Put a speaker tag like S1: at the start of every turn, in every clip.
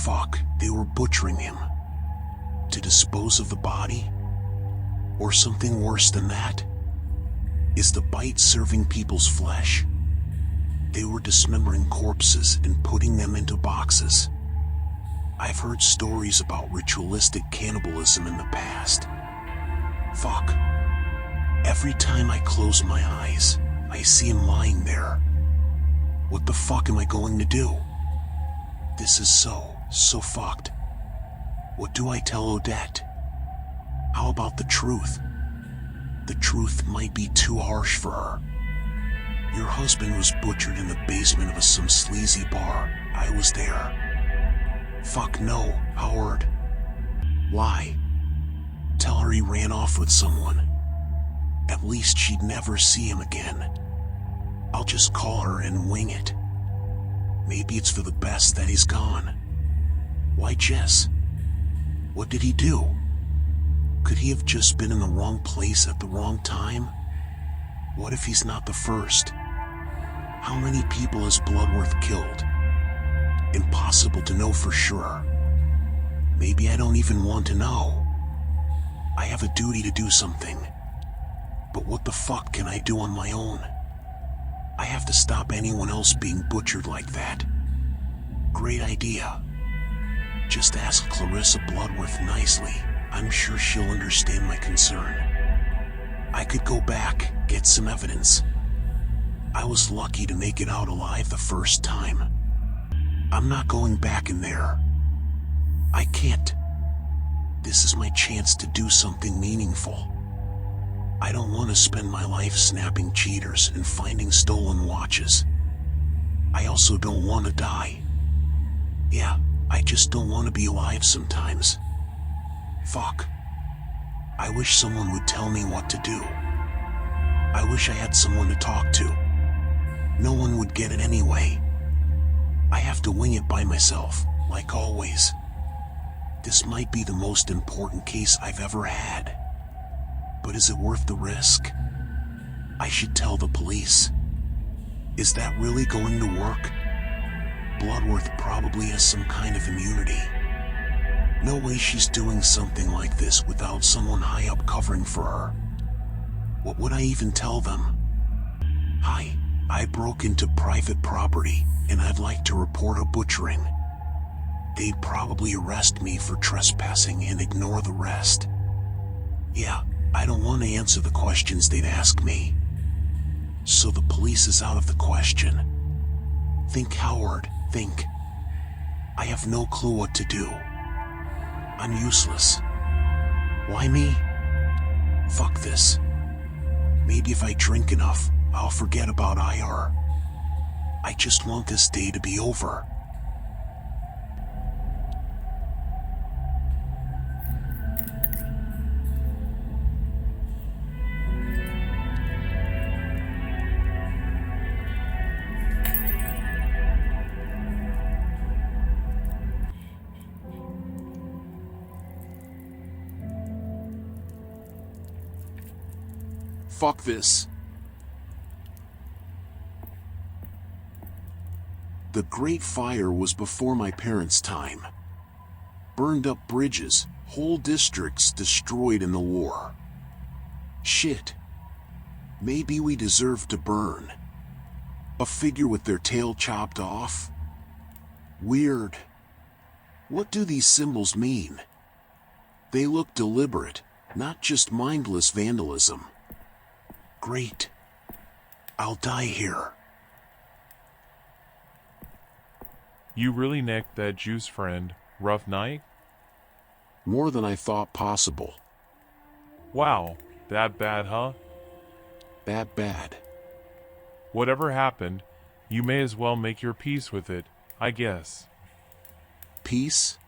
S1: Fuck, they were butchering him. To dispose of the body? Or something worse than that? Is the bite serving people's flesh? They were dismembering corpses and putting them into boxes. I've heard stories about ritualistic cannibalism in the past. Fuck. Every time I close my eyes, I see him lying there. What the fuck am I going to do? This is so fucked. What do I tell Odette? How about the truth? The truth might be too harsh for her. Your husband was butchered in the basement of some sleazy bar. I was there. Fuck no, Howard. Lie. Tell her he ran off with someone. At least she'd never see him again. I'll just call her and wing it. Maybe it's for the best that he's gone. Why, Jess? What did he do? Could he have just been in the wrong place at the wrong time? What if he's not the first? How many people has Bloodworth killed? Impossible to know for sure. Maybe I don't even want to know. I have a duty to do something. But what the fuck can I do on my own? I have to stop anyone else being butchered like that. Great idea. Just ask Clarissa Bloodworth nicely. I'm sure she'll understand my concern. I could go back, get some evidence. I was lucky to make it out alive the first time. I'm not going back in there. I can't. This is my chance to do something meaningful. I don't want to spend my life snapping cheaters and finding stolen watches. I also don't want to die. Yeah, I just don't want to be alive sometimes. Fuck. I wish someone would tell me what to do. I wish I had someone to talk to. No one would get it anyway. I have to wing it by myself, like always. This might be the most important case I've ever had. But is it worth the risk? I should tell the police. Is that really going to work? Bloodworth probably has some kind of immunity. No way she's doing something like this without someone high up covering for her. What would I even tell them? Hi, I broke into private property, and I'd like to report a butchering. They'd probably arrest me for trespassing and ignore the rest. Yeah, I don't want to answer the questions they'd ask me. So the police is out of the question. Think, Howard, think. I have no clue what to do. I'm useless. Why me? Fuck this. Maybe if I drink enough, I'll forget about IR. I just want this day to be over. Fuck this. The Great Fire was before my parents' time. Burned up bridges, whole districts destroyed in the war. Shit. Maybe we deserve to burn. A figure with their tail chopped off? Weird. What do these symbols mean? They look deliberate, not just mindless vandalism. Great. I'll die here.
S2: You really necked that juice, friend. Rough night?
S1: More than I thought possible.
S2: Wow, that bad, huh?
S1: That bad.
S2: Whatever happened, you may as well make your peace with it, I guess.
S1: Peace?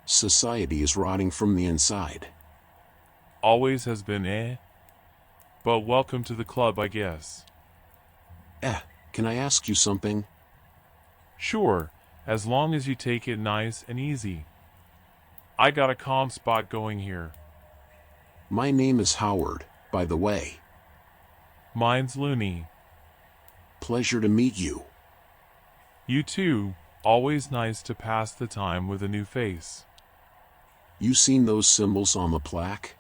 S1: Society is rotting from the inside.
S2: Always has been, eh? But welcome to the club, I guess.
S1: Can I ask you something?
S2: Sure, as long as you take it nice and easy. I got a calm spot going here.
S1: My name is Howard, by the way.
S2: Mine's Looney.
S1: Pleasure to meet you.
S2: You too, Always nice to pass the time with a new face.
S1: You seen those symbols on the plaque?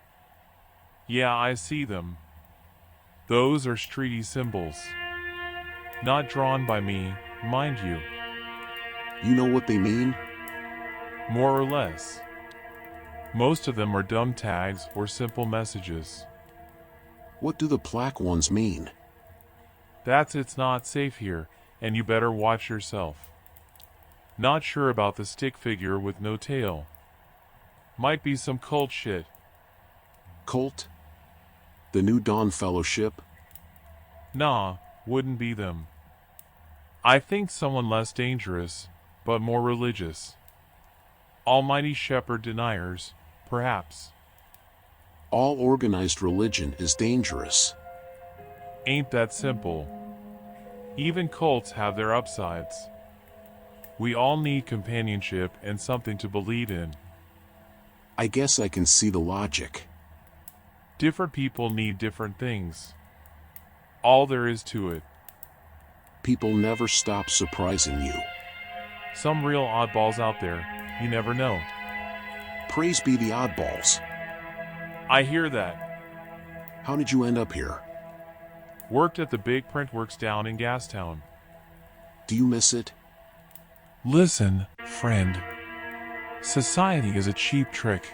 S2: Yeah, I see them. Those are streety symbols. Not drawn by me, mind you.
S1: You know what they mean?
S2: More or less. Most of them are dumb tags or simple messages.
S1: What do the plaque ones mean?
S2: That's it's not safe here, and you better watch yourself. Not sure about the stick figure with no tail. Might be some cult shit.
S1: Cult? The New Dawn Fellowship?
S2: Nah, wouldn't be them. I think someone less dangerous, but more religious. Almighty Shepherd deniers, perhaps.
S1: All organized religion is dangerous.
S2: Ain't that simple. Even cults have their upsides. We all need companionship and something to believe in.
S1: I guess I can see the logic.
S2: Different people need different things. All there is to it.
S1: People never stop surprising you.
S2: Some real oddballs out there, you never know.
S1: Praise be the oddballs.
S2: I hear that.
S1: How did you end up here?
S2: Worked at the big printworks down in Gastown.
S1: Do you miss it?
S2: Listen, friend. Society is a cheap trick.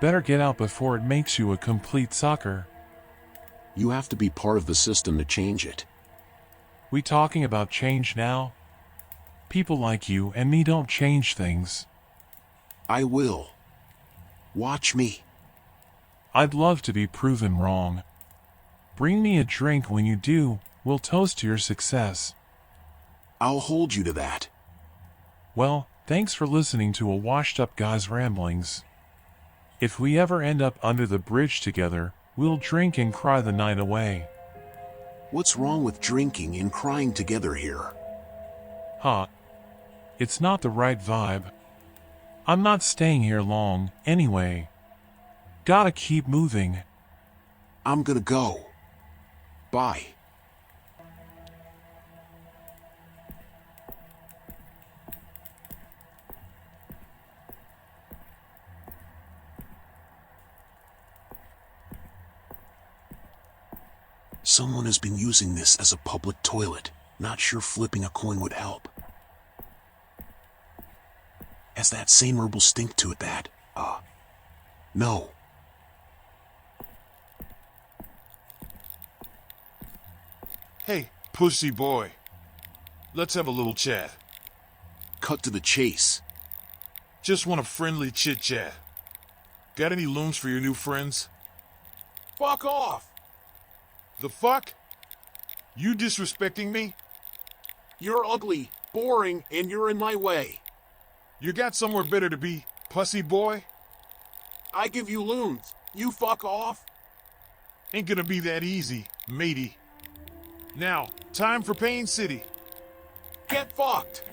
S2: Better get out before it makes you a complete sucker.
S1: You have to be part of the system to change it.
S2: We talking about change now? People like you and me don't change things.
S1: I will. Watch me.
S2: I'd love to be proven wrong. Bring me a drink when you do, we'll toast to your success.
S1: I'll hold you to that.
S2: Well, thanks for listening to a washed-up guy's ramblings. If we ever end up under the bridge together, we'll drink and cry the night away.
S1: What's wrong with drinking and crying together here?
S2: Huh. It's not the right vibe. I'm not staying here long, anyway. Gotta keep moving.
S1: I'm gonna go. Bye. Someone has been using this as a public toilet. Not sure flipping a coin would help. Has that same herbal stink to it that, no.
S3: Hey, pussy boy. Let's have a little chat.
S1: Cut to the chase.
S3: Just want a friendly chit-chat. Got any loons for your new friends? Fuck off! The fuck? You disrespecting me?
S1: You're ugly, boring, and you're in my way.
S3: You got somewhere better to be, pussy boy?
S1: I give you loons. You fuck off.
S3: Ain't gonna be that easy, matey. Now, time for Pain City.
S1: Get fucked.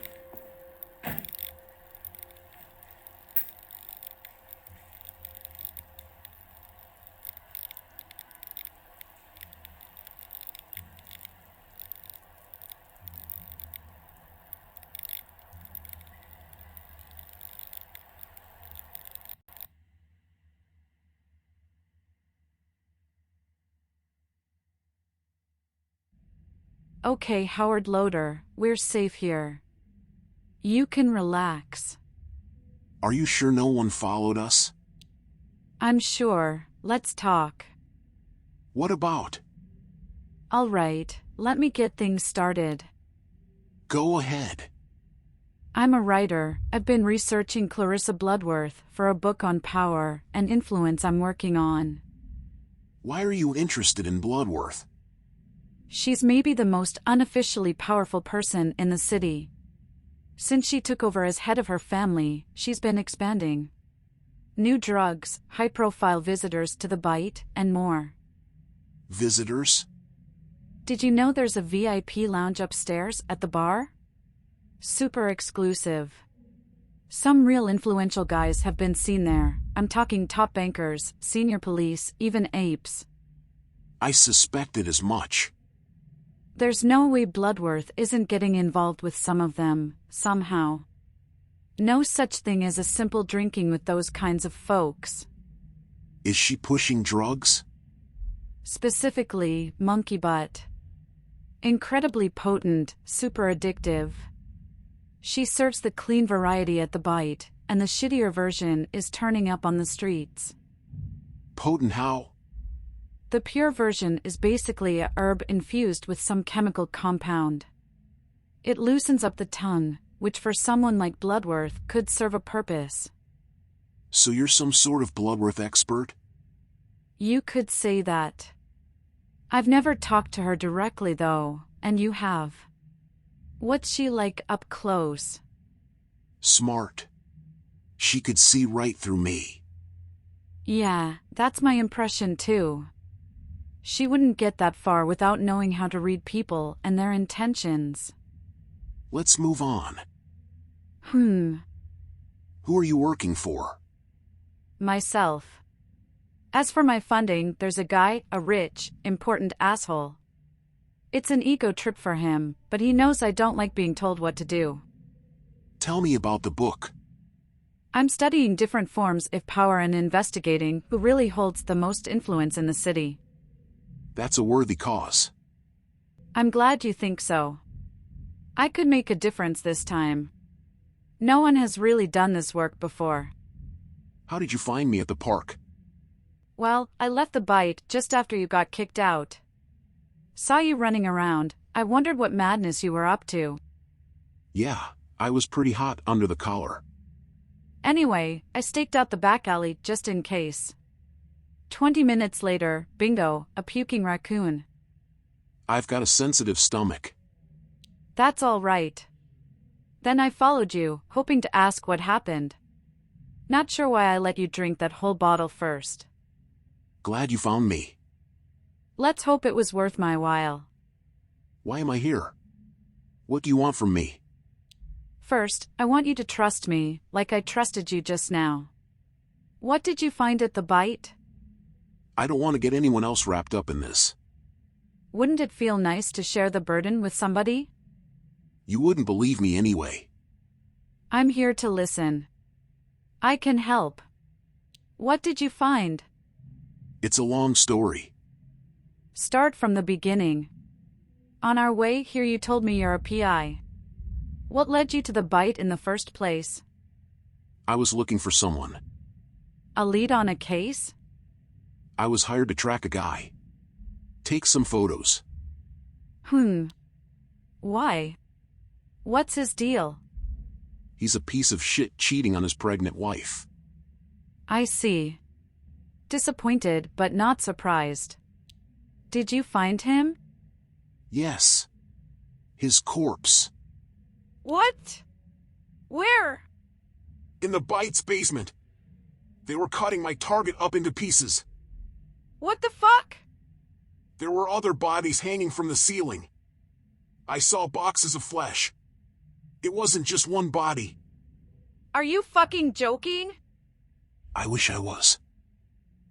S4: Okay, Howard Lotor, we're safe here. You can relax.
S1: Are you sure no one followed us?
S4: I'm sure. Let's talk.
S1: What about?
S4: All right, let me get things started.
S1: Go ahead.
S4: I'm a writer. I've been researching Clarissa Bloodworth for a book on power and influence I'm working on.
S1: Why are you interested in Bloodworth?
S4: She's maybe the most unofficially powerful person in the city. Since she took over as head of her family, she's been expanding. New drugs, high-profile visitors to the bite, and more.
S1: Visitors?
S4: Did you know there's a VIP lounge upstairs at the bar? Super exclusive. Some real influential guys have been seen there. I'm talking top bankers, senior police, even apes.
S1: I suspected as much.
S4: There's no way Bloodworth isn't getting involved with some of them, somehow. No such thing as a simple drinking with those kinds of folks.
S1: Is she pushing drugs?
S4: Specifically, monkey butt. Incredibly potent, super addictive. She serves the clean variety at the Bite, and the shittier version is turning up on the streets.
S1: Potent how?
S4: The pure version is basically a herb infused with some chemical compound. It loosens up the tongue, which for someone like Bloodworth could serve a purpose.
S1: So you're some sort of Bloodworth expert?
S4: You could say that. I've never talked to her directly though, and you have. What's she like up close?
S1: Smart. She could see right through me.
S4: Yeah, that's my impression too. She wouldn't get that far without knowing how to read people and their intentions.
S1: Let's move on.
S4: Who
S1: are you working for?
S4: Myself. As for my funding, there's a guy, a rich, important asshole. It's an ego trip for him, but he knows I don't like being told what to do.
S1: Tell me about the book.
S4: I'm studying different forms of power and investigating who really holds the most influence in the city.
S1: That's a worthy cause.
S4: I'm glad you think so. I could make a difference this time. No one has really done this work before.
S1: How did you find me at the park?
S4: Well, I left the Bite just after you got kicked out. Saw you running around. I wondered what madness you were up to.
S1: Yeah, I was pretty hot under the collar.
S4: Anyway, I staked out the back alley just in case. 20 minutes later, bingo, a puking raccoon.
S1: I've got a sensitive stomach.
S4: That's all right. Then I followed you, hoping to ask what happened. Not sure why I let you drink that whole bottle first.
S1: Glad you found me.
S4: Let's hope it was worth my while.
S1: Why am I here? What do you want from me?
S4: First, I want you to trust me, like I trusted you just now. What did you find at the Bite?
S1: I don't want to get anyone else wrapped up in this.
S4: Wouldn't it feel nice to share the burden with somebody?
S1: You wouldn't believe me anyway.
S4: I'm here to listen. I can help. What did you find?
S1: It's a long story.
S4: Start from the beginning. On our way here you told me you're a PI. What led you to the Bite in the first place?
S1: I was looking for someone.
S4: A lead on a case?
S1: I was hired to track a guy. Take some photos.
S4: Why? What's his deal?
S1: He's a piece of shit cheating on his pregnant wife.
S4: I see. Disappointed but not surprised. Did you find him?
S1: Yes. His corpse.
S4: What? Where?
S1: In the Bite's basement. They were cutting my target up into pieces.
S4: What the fuck?
S1: There were other bodies hanging from the ceiling. I saw boxes of flesh. It wasn't just one body.
S4: Are you fucking joking?
S1: I wish I was.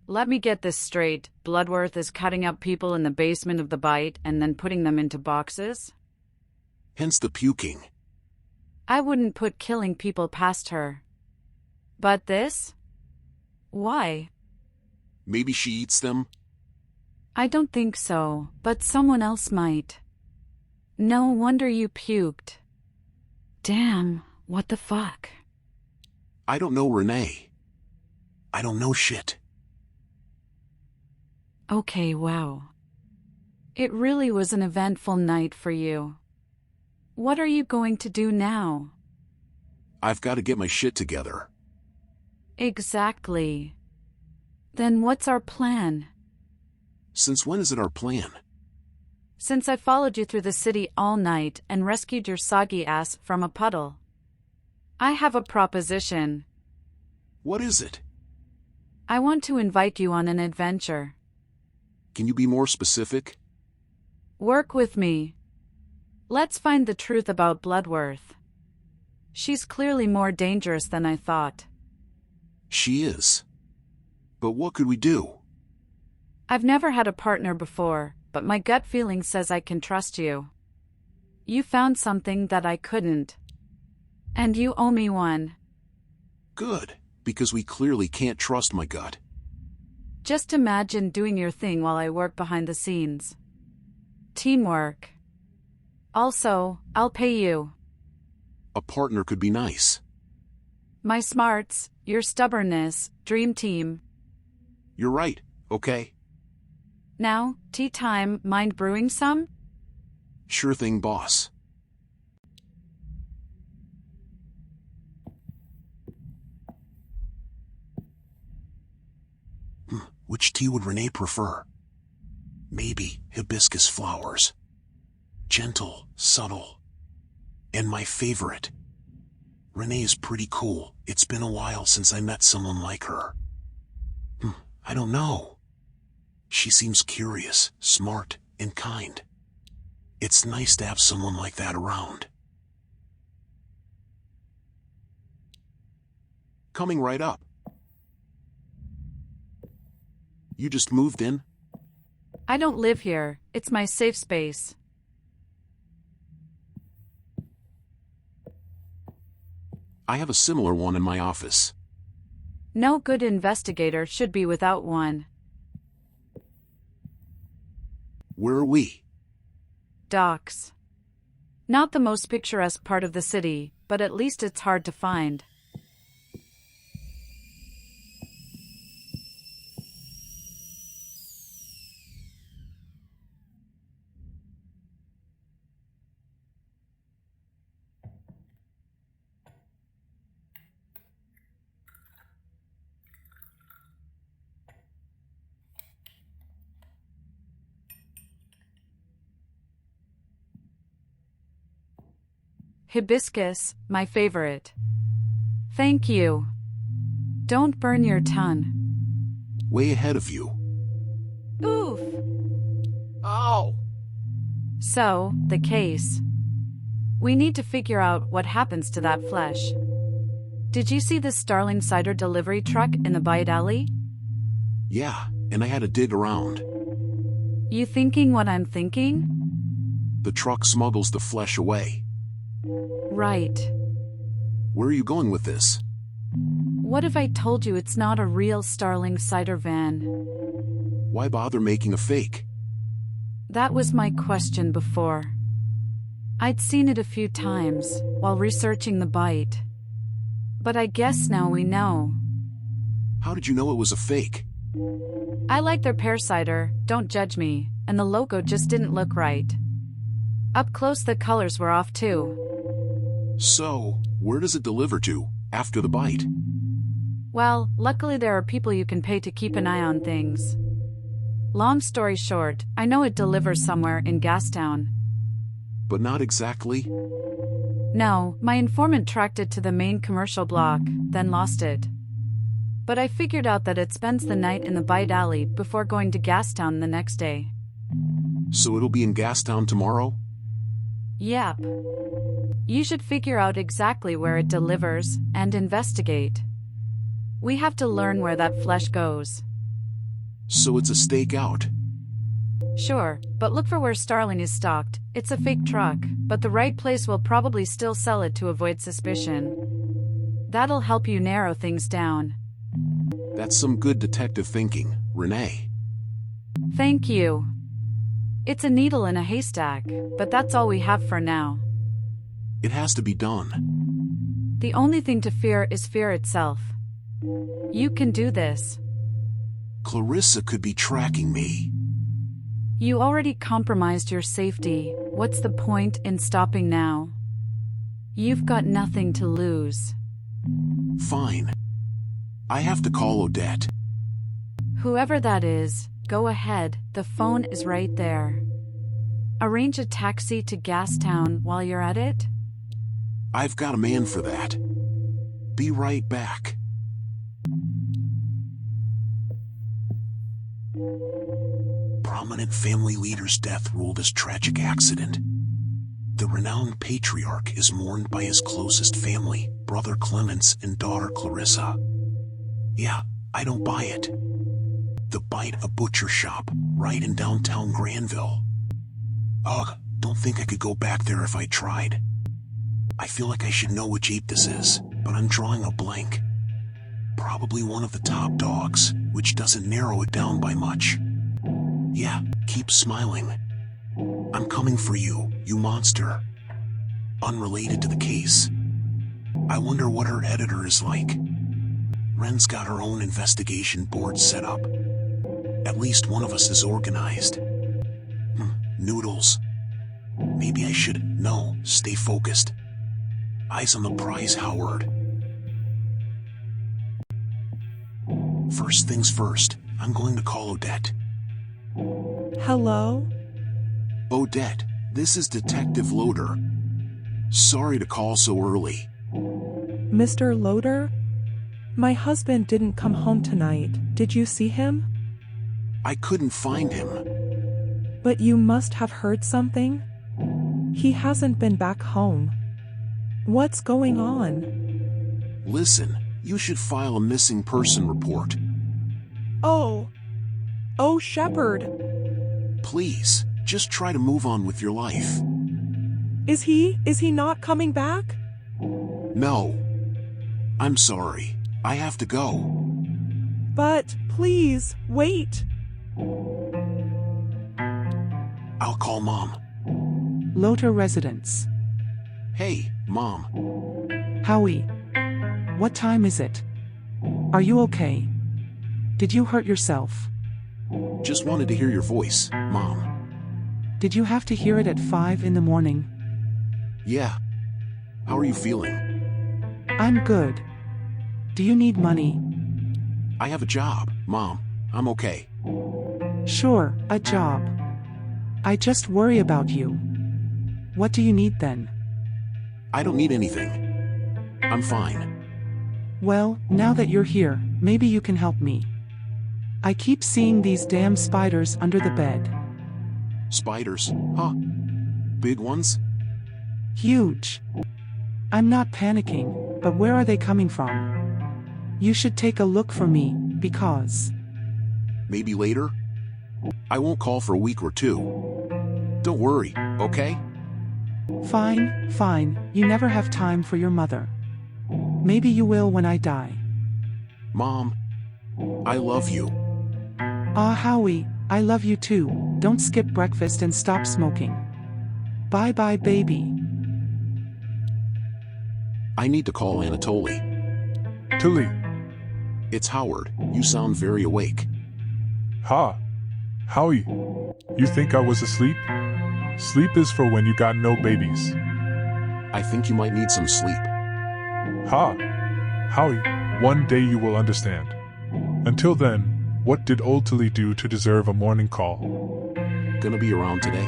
S4: Let me get this straight. Bloodworth is cutting up people in the basement of the Bite and then putting them into boxes?
S1: Hence the puking.
S4: I wouldn't put killing people past her. But this? Why?
S1: Maybe she eats them?
S4: I don't think so, but someone else might. No wonder you puked. Damn, what the fuck?
S1: I don't know, Renee. I don't know shit.
S4: Okay, wow. It really was an eventful night for you. What are you going to do now?
S1: I've got to get my shit together.
S4: Exactly. Then what's our plan?
S1: Since when is it our plan?
S4: Since I followed you through the city all night and rescued your soggy ass from a puddle. I have a proposition.
S1: What is it?
S4: I want to invite you on an adventure.
S1: Can you be more specific?
S4: Work with me. Let's find the truth about Bloodworth. She's clearly more dangerous than I thought.
S1: She is. But what could we do?
S4: I've never had a partner before, but my gut feeling says I can trust you. You found something that I couldn't. And you owe me one.
S1: Good, because we clearly can't trust my gut.
S4: Just imagine doing your thing while I work behind the scenes. Teamwork. Also, I'll pay you.
S1: A partner could be nice.
S4: My smarts, your stubbornness, dream team.
S1: You're right, okay?
S4: Now, tea time, mind brewing some?
S1: Sure thing, boss. Which tea would Renee prefer? Maybe hibiscus flowers. Gentle, subtle. And my favorite. Renee is pretty cool. It's been a while since I met someone like her. I don't know. She seems curious, smart, and kind. It's nice to have someone like that around. Coming right up. You just moved in?
S4: I don't live here. It's my safe space.
S1: I have a similar one in my office.
S4: No good investigator should be without one.
S1: Where are we?
S4: Docks. Not the most picturesque part of the city, but at least it's hard to find. Hibiscus, my favorite. Thank you. Don't burn your tongue.
S1: Way ahead of you.
S4: Oof.
S1: Ow!
S4: So, the case. We need to figure out what happens to that flesh. Did you see the Starling cider delivery truck in the Bite Alley?
S1: Yeah, and I had to dig around.
S4: You thinking what I'm thinking?
S1: The truck smuggles the flesh away.
S4: Right.
S1: Where are you going with this?
S4: What if I told you it's not a real Starling cider van?
S1: Why bother making a fake?
S4: That was my question before. I'd seen it a few times while researching the Bite. But I guess now we know.
S1: How did you know it was a fake?
S4: I like their pear cider, don't judge me, and the logo just didn't look right. Up close the colors were off too.
S1: So, where does it deliver to, after the Bite?
S4: Well, luckily there are people you can pay to keep an eye on things. Long story short, I know it delivers somewhere in Gastown.
S1: But not exactly?
S4: No, my informant tracked it to the main commercial block, then lost it. But I figured out that it spends the night in the Bite Alley before going to Gastown the next day.
S1: So it'll be in Gastown tomorrow?
S4: Yep. You should figure out exactly where it delivers and investigate. We have to learn where that flesh goes.
S1: So it's a stakeout.
S4: Sure, but look for where Starling is stocked. It's a fake truck, but the right place will probably still sell it to avoid suspicion. That'll help you narrow things down.
S1: That's some good detective thinking, Renee.
S4: Thank you. It's a needle in a haystack, but that's all we have for now.
S1: It has to be done.
S4: The only thing to fear is fear itself. You can do this.
S1: Clarissa could be tracking me.
S4: You already compromised your safety. What's the point in stopping now? You've got nothing to lose.
S1: Fine. I have to call Odette.
S4: Whoever that is, go ahead, the phone is right there. Arrange a taxi to Gastown while you're at it.
S1: I've got a man for that. Be right back. Prominent family leader's death ruled as tragic accident. The renowned patriarch is mourned by his closest family, brother Clemens and daughter Clarissa. Yeah, I don't buy it. The Bite, a butcher shop, right in downtown Granville. Ugh, don't think I could go back there if I tried. I feel like I should know which ape this is, but I'm drawing a blank. Probably one of the top dogs, which doesn't narrow it down by much. Yeah, keep smiling. I'm coming for you, you monster. Unrelated to the case. I wonder what her editor is like. Ren's got her own investigation board set up. At least one of us is organized. Noodles. Maybe I should, stay focused. Eyes on the prize, Howard. First things first, I'm going to call Odette.
S5: Hello?
S1: Odette, this is Detective Lotor. Sorry to call so early.
S5: Mr. Lotor? My husband didn't come home tonight. Did you see him?
S1: I couldn't find him.
S5: But you must have heard something? He hasn't been back home. What's going on?
S1: Listen, you should file a missing person report.
S5: Oh, Shepard.
S1: Please, just try to move on with your life.
S5: Is he not coming back?
S1: No. I'm sorry. I have to go.
S5: But, please, wait.
S1: I'll call Mom.
S6: Lotor residence.
S1: Hey, Mom.
S6: Howie. What time is it? Are you okay? Did you hurt yourself?
S1: Just wanted to hear your voice, Mom.
S6: Did you have to hear it at 5 in the morning?
S1: Yeah. How are you feeling?
S6: I'm good. Do you need money?
S1: I have a job, Mom. I'm okay.
S6: Sure, a job. I just worry about you. What do you need then?
S1: I don't need anything. I'm fine.
S6: Well, now that you're here, maybe you can help me. I keep seeing these damn spiders under the bed.
S1: Spiders, huh? Big ones?
S6: Huge. I'm not panicking, but where are they coming from? You should take a look for me, because...
S1: Maybe later? I won't call for a week or two. Don't worry, okay?
S6: Fine, you never have time for your mother. Maybe you will when I die.
S1: Mom, I love you.
S6: Howie, I love you too. Don't skip breakfast and stop smoking. Bye-bye, baby.
S1: I need to call Anatoly.
S2: Tilly.
S1: It's Howard. You sound very awake.
S2: Ha. Howie. You think I was asleep? Sleep is for when you got no babies.
S1: I think you might need some sleep.
S2: Ha. Howie, one day you will understand. Until then, what did old Tilly do to deserve a morning call?
S1: Gonna be around today?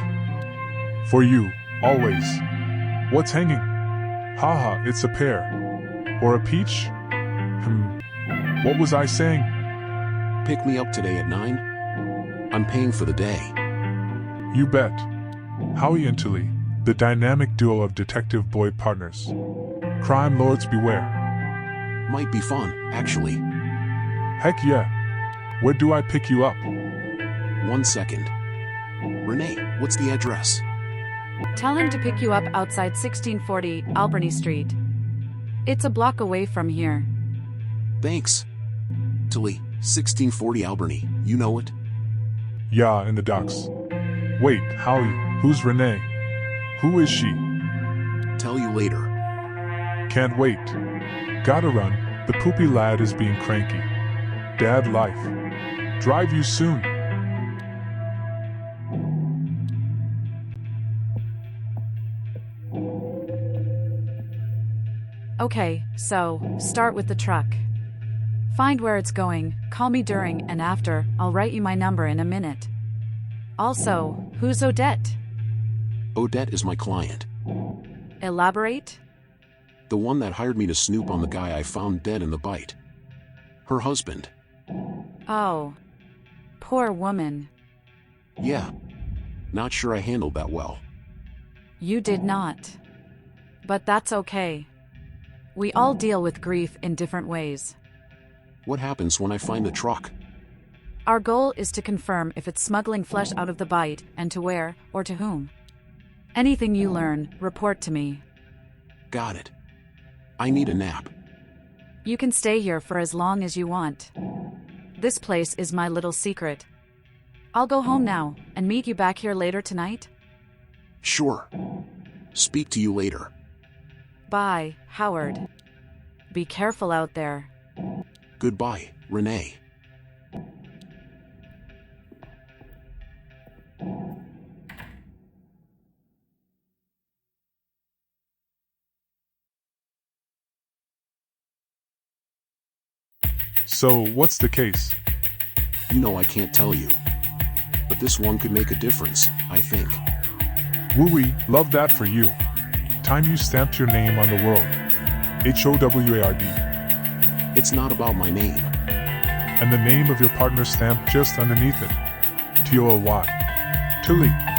S2: For you, always. What's hanging? Haha, it's a pear. Or a peach? What was I saying?
S1: Pick me up today at 9. I'm paying for the day.
S2: You bet. Howie and Tilly, the dynamic duo of detective boy partners. Crime lords beware.
S1: Might be fun, actually.
S2: Heck yeah. Where do I pick you up?
S1: 1 second. Renee, what's the address?
S4: Tell him to pick you up outside 1640 Albany Street. It's a block away from here.
S1: Thanks. Tilly, 1640 Albany, you know it?
S2: Yeah, in the docks. Wait, Howie, who's Renee? Who is she?
S1: Tell you later.
S2: Can't wait. Gotta run, the poopy lad is being cranky. Dad life. Drive you soon.
S4: Okay, so, start with the truck. Find where it's going, call me during and after, I'll write you my number in a minute. Also, who's Odette?
S1: Odette is my client.
S4: Elaborate?
S1: The one that hired me to snoop on the guy I found dead in the Bite. Her husband.
S4: Oh. Poor woman.
S1: Yeah. Not sure I handled that well.
S4: You did not. But that's okay. We all deal with grief in different ways.
S1: What happens when I find the truck?
S4: Our goal is to confirm if it's smuggling flesh out of the bite and to where or to whom. Anything you learn, report to me.
S1: Got it. I need a nap.
S4: You can stay here for as long as you want. This place is my little secret. I'll go home now and meet you back here later tonight.
S1: Sure. Speak to you later.
S4: Bye, Howard. Be careful out there.
S1: Goodbye, Renee.
S7: So, what's the case?
S1: You know I can't tell you. But this one could make a difference, I think.
S7: Wooey, love that for you. Time you stamped your name on the world. Howard.
S1: It's not about my name.
S7: And the name of your partner stamped just underneath it. Toy. Tilly.